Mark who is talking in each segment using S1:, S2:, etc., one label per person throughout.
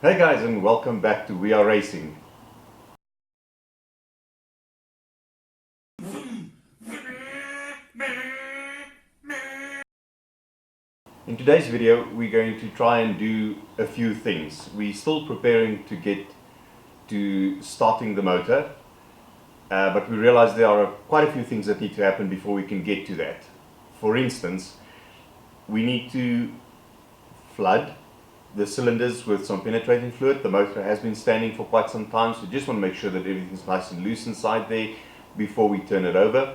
S1: Hey guys, and welcome back to We Are Racing. In today's video we're going to try and do a few things. We're still preparing to get to starting the motor, but we realize there are quite a few things that need to happen before we can get to that. For instance, we need to flood the cylinders with some penetrating fluid. The motor has been standing for quite some time, so just want to make sure that everything's nice and loose inside there before we turn it over.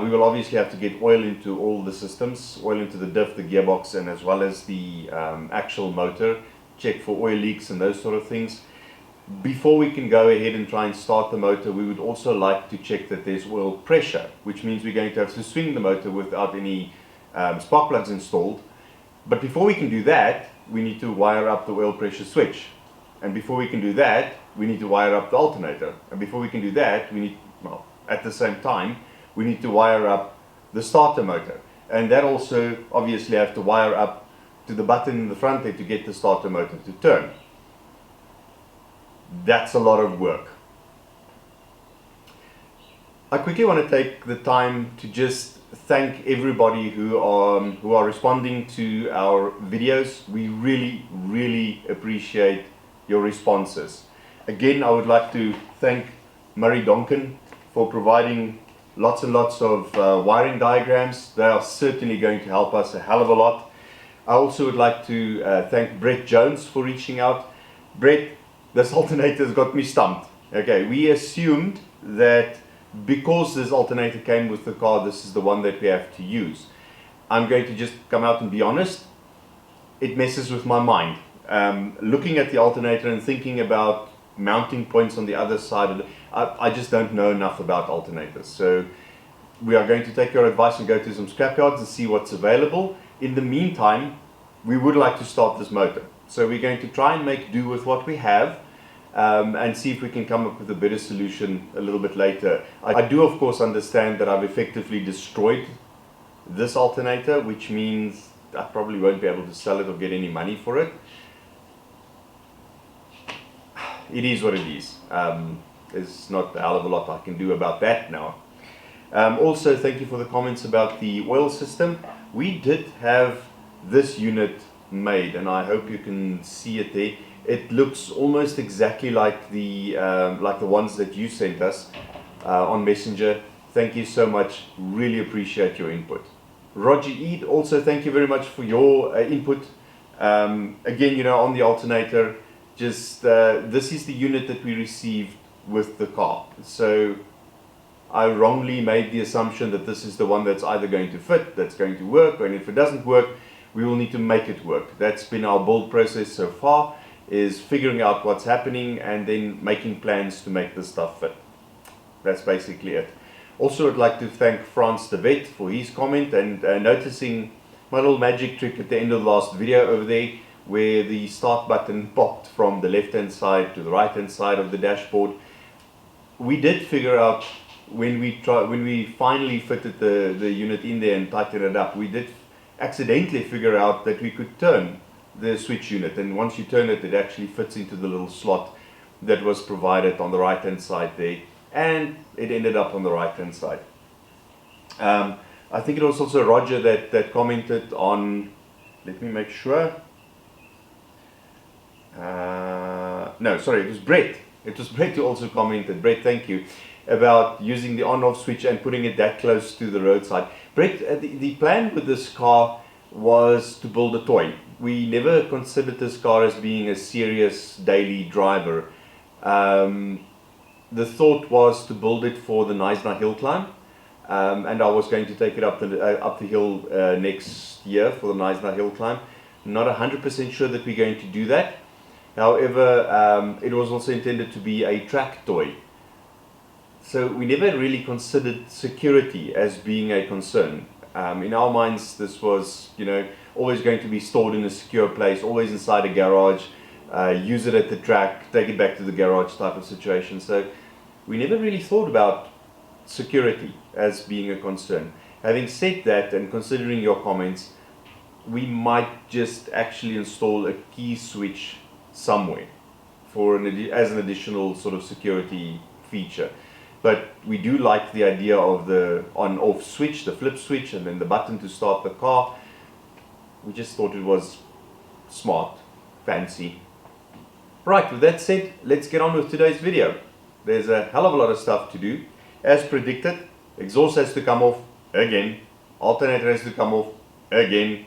S1: We will obviously have to get oil into all the systems, oil into the diff, the gearbox, and as well as the actual motor, check for oil leaks and those sort of things. Before we can go ahead and try and start the motor, we would also like to check that there's oil pressure, which means we're going to have to swing the motor without any spark plugs installed. But before we can do that, we need to wire up the oil pressure switch. And before we can do that, we need to wire up the alternator. And before we can do that, we need, well, at the same time, we need to wire up the starter motor. And that also obviously have to wire up to the button in the front there to get the starter motor to turn. That's a lot of work. I quickly want to take the time to just thank everybody who are responding to our videos. We really appreciate your responses. Again, I would like to thank Murray Donkin for providing lots and lots of wiring diagrams. They are certainly going to help us a hell of a lot. I also would like to thank Brett Jones for reaching out. Brett, this alternator's got me stumped. Okay, we assumed that because this alternator came with the car, this is the one that we have to use. I'm going to just come out and be honest, it messes with my mind. Looking at the alternator and thinking about mounting points on the other side of it, I just don't know enough about alternators. So we are going to take your advice and go to some scrapyards and see what's available. In the meantime, we would like to start this motor. So we're going to try and make do with what we have. And see if we can come up with a better solution a little bit later. I do of course understand that I've effectively destroyed this alternator, which means I probably won't be able to sell it or get any money for it. It is what it is. There's not a hell of a lot I can do about that now. Also, thank you for the comments about the oil system. We did have this unit made, and I hope you can see it there. It looks almost exactly like the ones that you sent us on Messenger. Thank you so much. Really appreciate your input. Roger Eid, also thank you very much for your input. Again, you know, on the alternator, just this is the unit that we received with the car. So I wrongly made the assumption that this is the one that's either going to fit, that's going to work, and if it doesn't work, we will need to make it work. That's been our build process so far, is figuring out what's happening and then making plans to make this stuff fit. That's basically it. Also, I'd like to thank Frans de Vet for his comment and noticing my little magic trick at the end of the last video over there, where the start button popped from the left hand side to the right hand side of the dashboard. We did figure out when we finally fitted the unit in there and tightened it up, we did accidentally figure out that we could turn the switch unit, and once you turn it, it actually fits into the little slot that was provided on the right hand side there, and it ended up on the right hand side. I think it was also Roger that commented on, let me make sure, no, sorry, it was Brett. It was Brett who also commented. Brett, thank you, about using the on-off switch and putting it that close to the roadside. Brett, the plan with this car was to build a toy. We never considered this car as being a serious daily driver. The thought was to build it for the Knysna hill climb, and I was going to take it up the hill next year for the Knysna hill climb. Not 100% sure that we're going to do that. However, it was also intended to be a track toy. So we never really considered security as being a concern. In our minds, this was, you know, always going to be stored in a secure place, always inside a garage, use it at the track, take it back to the garage type of situation. So we never really thought about security as being a concern. Having said that, and considering your comments, we might just actually install a key switch somewhere for as an additional sort of security feature. But we do like the idea of the on-off switch, the flip switch, and then the button to start the car. We just thought it was smart, fancy. Right, with that said, let's get on with today's video. There's a hell of a lot of stuff to do. As predicted, exhaust has to come off again, alternator has to come off again,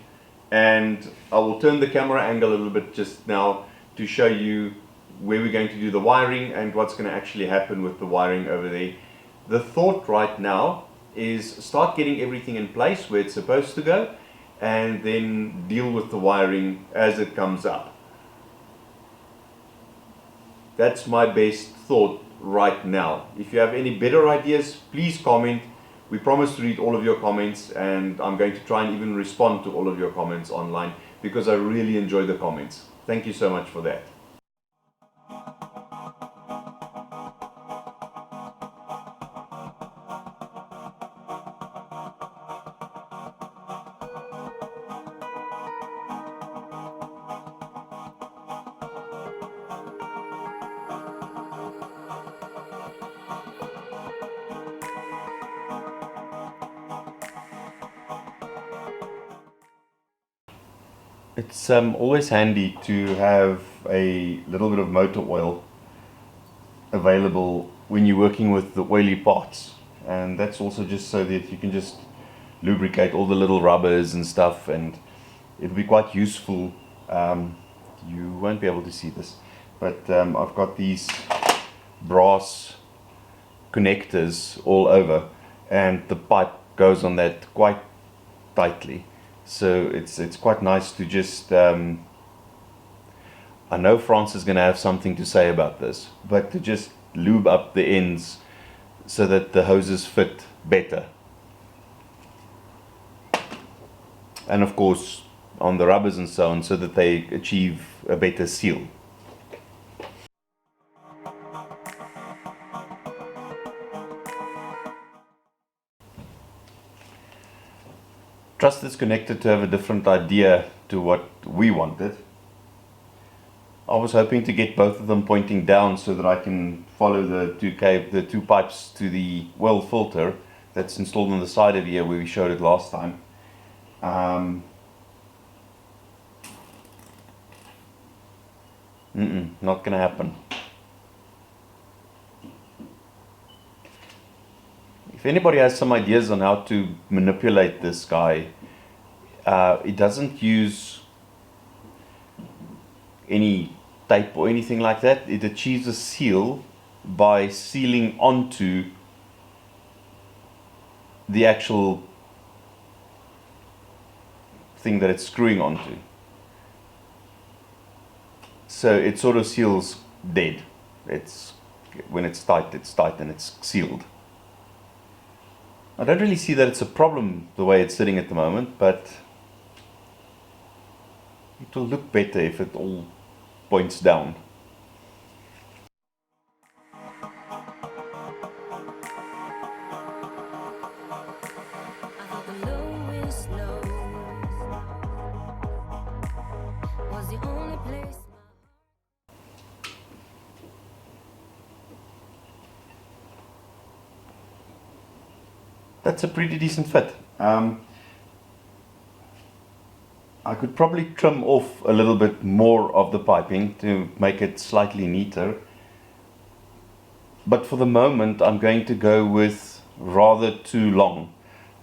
S1: and I will turn the camera angle a little bit just now to show you where we're going to do the wiring and what's going to actually happen with the wiring over there. The thought right now is start getting everything in place where it's supposed to go, and then deal with the wiring as it comes up. That's my best thought right now. If you have any better ideas, please comment. We promise to read all of your comments, and I'm going to try and even respond to all of your comments online because I really enjoy the comments. Thank you so much for that. It's always handy to have a little bit of motor oil available when you're working with the oily parts, and that's also just so that you can just lubricate all the little rubbers and stuff, and it'll be quite useful. You won't be able to see this, but I've got these brass connectors all over, and the pipe goes on that quite tightly. So it's quite nice to just, I know France is going to have something to say about this, but to just lube up the ends so that the hoses fit better. And of course on the rubbers and so on, so that they achieve a better seal. Trust is connected to have a different idea to what we wanted. I was hoping to get both of them pointing down so that I can follow the two pipes to the well filter that's installed on the side of here where we showed it last time. Not gonna happen. If anybody has some ideas on how to manipulate this guy, it doesn't use any tape or anything like that. It achieves a seal by sealing onto the actual thing that it's screwing onto. So it sort of seals dead. When it's tight and it's sealed. I don't really see that it's a problem the way it's sitting at the moment, but it will look better if it all points down. That's a pretty decent fit. I could probably trim off a little bit more of the piping to make it slightly neater. But for the moment, I'm going to go with rather too long.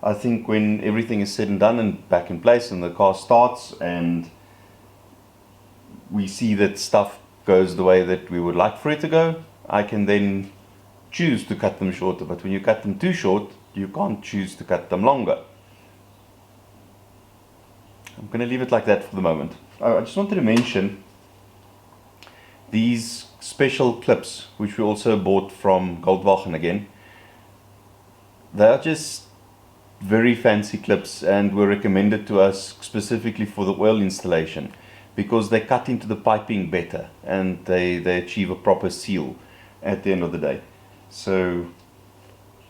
S1: I think when everything is said and done and back in place and the car starts and we see that stuff goes the way that we would like for it to go, I can then choose to cut them shorter. But when you cut them too short, you can't choose to cut them longer. I'm going to leave it like that for the moment. I just wanted to mention these special clips, which we also bought from Goldwagen again. They are just very fancy clips and were recommended to us specifically for the oil installation because they cut into the piping better and they achieve a proper seal at the end of the day. So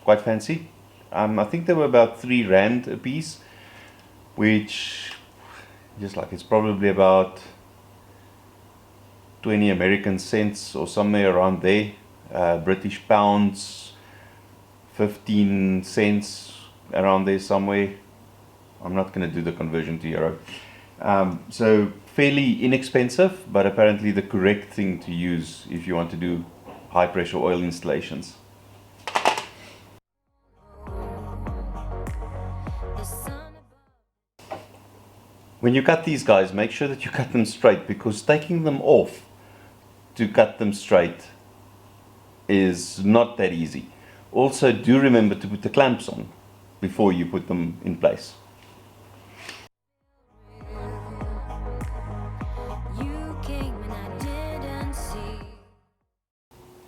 S1: quite fancy. I think they were about R3 a piece, which just like it's probably about 20 American cents or somewhere around there. British pounds, 15 cents, around there somewhere. I'm not going to do the conversion to euro. So fairly inexpensive, but apparently the correct thing to use if you want to do high pressure oil installations. When you cut these guys, make sure that you cut them straight, because taking them off to cut them straight is not that easy. Also, do remember to put the clamps on before you put them in place.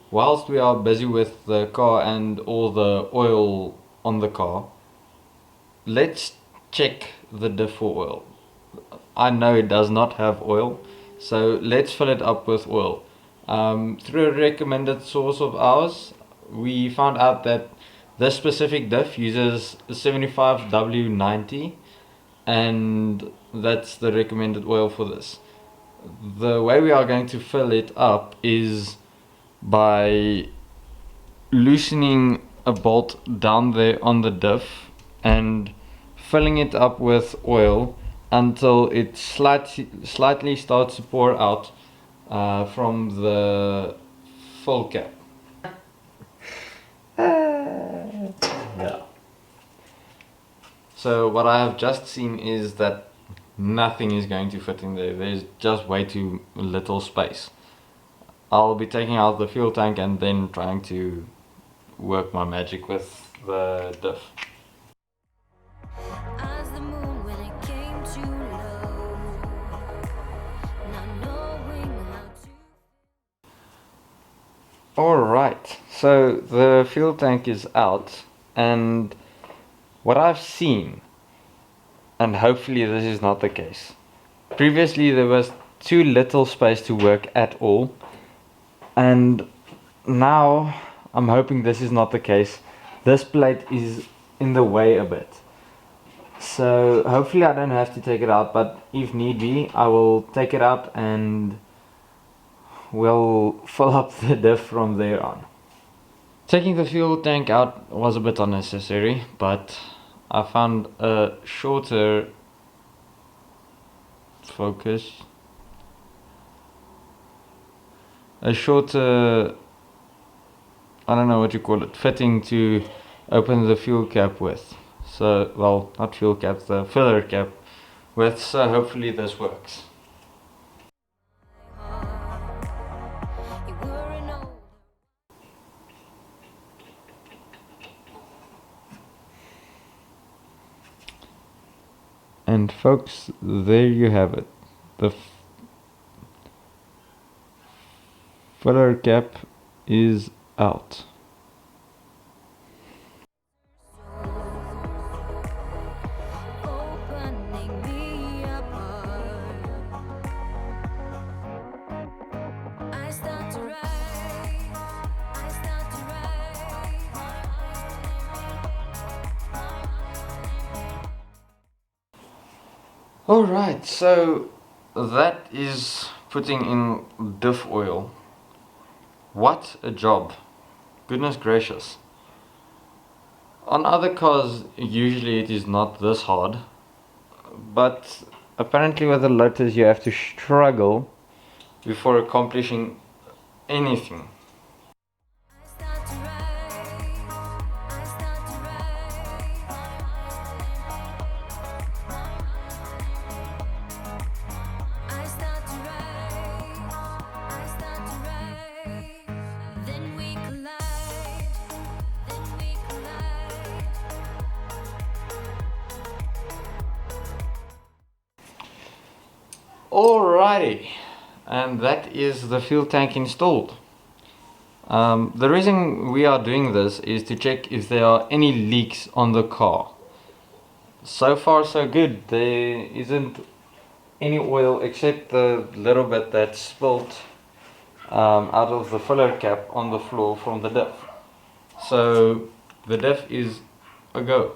S2: Whilst we are busy with the car and all the oil on the car, let's check the diff for oil. I know it does not have oil, so let's fill it up with oil. Through a recommended source of ours, we found out that this specific diff uses 75W90, and that's the recommended oil for this. The way we are going to fill it up is by loosening a bolt down there on the diff and filling it up with oil until it slightly starts to pour out from the full cap.
S1: Yeah.
S2: So what I have just seen is that nothing is going to fit in there. There's just way too little space. I'll be taking out the fuel tank and then trying to work my magic with the diff. Alright, so the fuel tank is out, and what I've seen, and hopefully this is not the case, previously there was too little space to work at all, and now I'm hoping this is not the case. This plate is in the way a bit, so hopefully I don't have to take it out, but if need be I will take it out and we'll fill up the diff from there on. Taking the fuel tank out was a bit unnecessary, but I found a shorter I don't know what you call it, fitting to open the fuel cap with. So, well, not fuel cap, the filler cap with, so hopefully this works. And folks, there you have it. The filler cap is out. Alright, so that is putting in diff oil. What a job. Goodness gracious. On other cars, usually it is not this hard, but apparently with the Lotus you have to struggle before accomplishing anything. Alrighty, and that is the fuel tank installed. The reason we are doing this is to check if there are any leaks on the car. So far so good, there isn't any oil except the little bit that's spilled out of the filler cap on the floor from the diff. So the diff is a go.